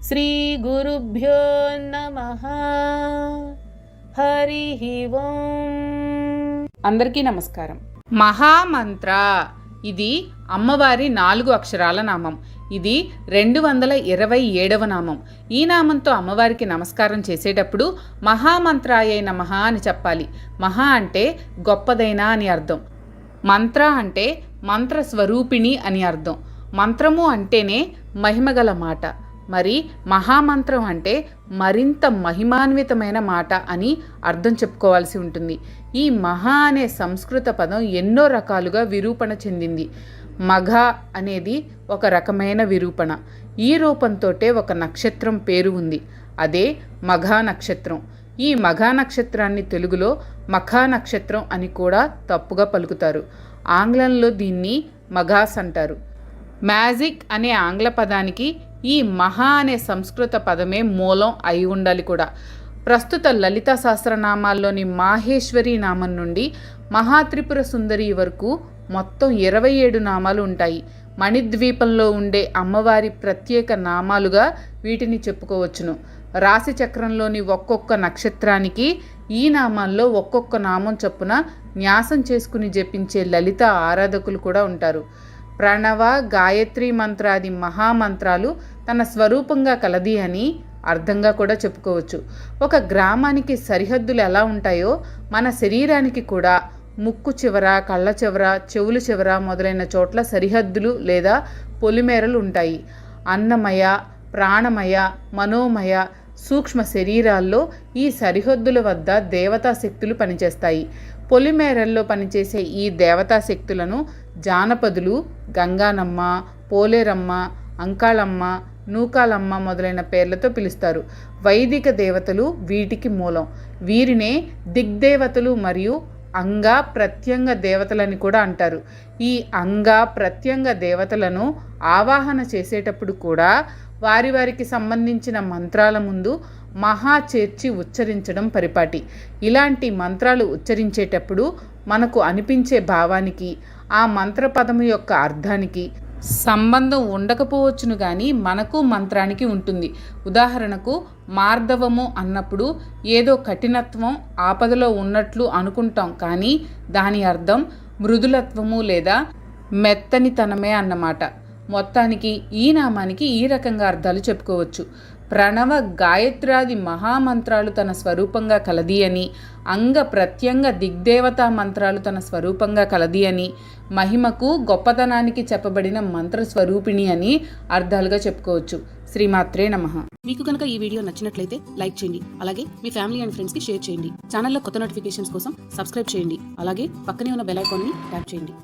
శ్రీ గురుభ్యో నమః. హరి ఓం. అందరికీ నమస్కారం. మహామంత్ర ఇది అమ్మవారి 4 అక్షరాల నామం. ఇది 227వ నామం. ఈ నామంతో అమ్మవారికి నమస్కారం చేసేటప్పుడు మహామంత్రాయై నమః అని చెప్పాలి. మహా అంటే గొప్పదైన అని అర్థం. మంత్ర అంటే మంత్ర స్వరూపిణి అని అర్థం. మంత్రము అంటేనే మహిమగల మాట. మరి మహామంత్రం అంటే మరింత మహిమాన్వితమైన మాట అని అర్థం చెప్పుకోవాల్సి ఉంటుంది. ఈ మహా అనే సంస్కృత పదం ఎన్నో రకాలుగా విరూపణ చెందింది. మఘ అనేది ఒక రకమైన విరూపణ. ఈ రూపంతోటే ఒక నక్షత్రం పేరు ఉంది. అదే మఘా నక్షత్రం. ఈ మఘా నక్షత్రాన్ని తెలుగులో మఖా నక్షత్రం అని కూడా తప్పుగా పలుకుతారు. ఆంగ్లంలో దీన్ని మఘాస్ అంటారు. మ్యాజిక్ అనే ఆంగ్ల పదానికి ఈ మహా అనే సంస్కృత పదమే మూలం అయి ఉండాలి కూడా. ప్రస్తుత లలిత సహస్రనామాల్లోని మాహేశ్వరి నామం నుండి మహాత్రిపుర సుందరి వరకు మొత్తం 27 నామాలు ఉంటాయి. మణిద్వీపంలో ఉండే అమ్మవారి ప్రత్యేక నామాలుగా వీటిని చెప్పుకోవచ్చును. రాశి చక్రంలోని ఒక్కొక్క నక్షత్రానికి ఈ నామాల్లో ఒక్కొక్క నామం చొప్పున న్యాసం చేసుకుని జపించే లలిత ఆరాధకులు కూడా ఉంటారు. ప్రణవ, గాయత్రి మంత్రాది మహామంత్రాలు తన స్వరూపంగా కలది అని అర్థంగా కూడా చెప్పుకోవచ్చు. ఒక గ్రామానికి సరిహద్దులు ఎలా ఉంటాయో మన శరీరానికి కూడా ముక్కు చివర, కళ్ళ చివర, చెవులు చివర మొదలైన చోట్ల సరిహద్దులు లేదా పొలిమేరలు ఉంటాయి. అన్నమయ, ప్రాణమయ, మనోమయ సూక్ష్మ శరీరాల్లో ఈ సరిహద్దుల వద్ద దేవతా శక్తులు పనిచేస్తాయి. పొలిమేరల్లో పనిచేసే ఈ దేవతా శక్తులను జానపదులు గంగానమ్మ, పోలేరమ్మ, అంకాళమ్మ, నూకాలమ్మ మొదలైన పేర్లతో పిలుస్తారు. వైదిక దేవతలు వీటికి మూలం. వీరినే దిగ్దేవతలు మరియు అంగ ప్రత్యంగ దేవతలని కూడా అంటారు. ఈ అంగ ప్రత్యంగ దేవతలను ఆవాహన చేసేటప్పుడు కూడా వారికి సంబంధించిన మంత్రాల ముందు మహా చేర్చి ఉచ్చరించడం పరిపాటి. ఇలాంటి మంత్రాలు ఉచ్చరించేటప్పుడు మనకు అనిపించే భావానికి ఆ మంత్రపదము యొక్క అర్థానికి సంబంధం ఉండకపోవచ్చును కానీ మనకు మంత్రానికి ఉంటుంది. ఉదాహరణకు మార్దవము అన్నప్పుడు ఏదో కఠినత్వం, ఆపదలో ఉన్నట్లు అనుకుంటాం, కానీ దాని అర్థం మృదులత్వము లేదా మెత్తనితనమే అన్నమాట. మొత్తానికి ఈ నామానికి ఈ రకంగా అర్థాలు చెప్పుకోవచ్చు. ప్రణవ, గాయత్రాది మహామంత్రాలు తన స్వరూపంగా కలది అని, అంగ ప్రత్యంగ దిగ్దేవతా మంత్రాలు తన స్వరూపంగా కలది అని, మహిమకు గొప్పతనానికి చెప్పబడిన మంత్ర స్వరూపిణి అని అర్థాలుగా చెప్పుకోవచ్చు. శ్రీమాత్రే నమః. మీకు కనుక ఈ వీడియో నచ్చినట్లయితే లైక్ చేయండి. అలాగే మీ ఫ్యామిలీ అండ్ ఫ్రెండ్స్ కి షేర్ చేయండి. ఛానల్లో కొత్త నోటిఫికేషన్స్ కోసం సబ్స్క్రైబ్ చేయండి. అలాగే పక్కనే ఉన్న బెల్ ఐకాన్ ని ట్యాప్ చేయండి.